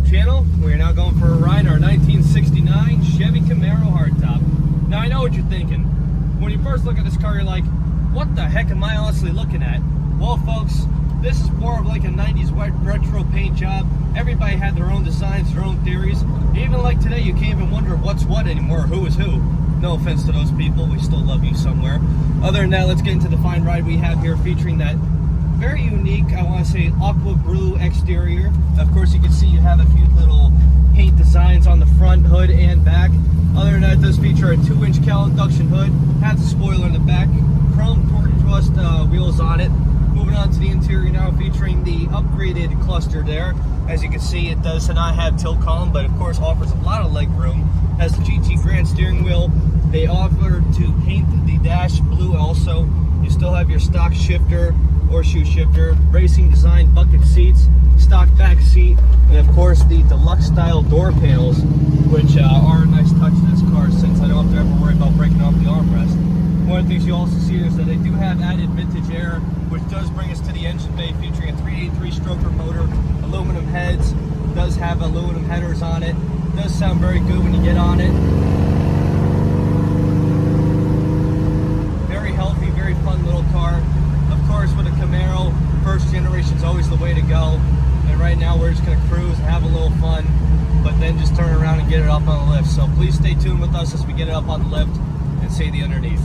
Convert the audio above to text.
YouTube channel. We are now going for a ride in our 1969 Chevy Camaro hardtop. Now I know what you're thinking. When you first look at this car, you're like, what the heck am I honestly looking at? Well folks, this is more of like a 90s retro paint job. Everybody had their own designs, their own theories. Even like today, you can't even wonder what's what anymore, who is who. No offense to those people, we still love you somewhere. Other than that, let's get into the fine ride we have here featuring that very unique, I want to say, aqua blue exterior. Of course, you can see you have a few little paint designs on the front, hood, and back. Other than that, it does feature a 2-inch cowl induction hood, has a spoiler in the back, chrome torque thrust wheels on it. Moving on to the interior now, featuring the upgraded cluster there. As you can see, it does not have tilt column, but of course offers a lot of leg room. Has the GT Grand steering wheel. They offer to paint the dash blue also. You still have your stock shifter, horseshoe shifter, racing design bucket seats, stock back seat, and of course the deluxe style door panels, which are a nice touch to this car since I don't have to ever worry about breaking off the armrest. One of the things you also see is that they do have added vintage air, which does bring us to the engine bay, featuring a 383 stroker motor, aluminum heads, does have aluminum headers on it, does sound very good when you get on it. Very healthy, very fun little car. Of course, with a Camaro, first generation is always the way to go. And right now we're just going to cruise and have a little fun, but then just turn around and get it up on the lift. So please stay tuned with us as we get it up on the lift and see the underneath.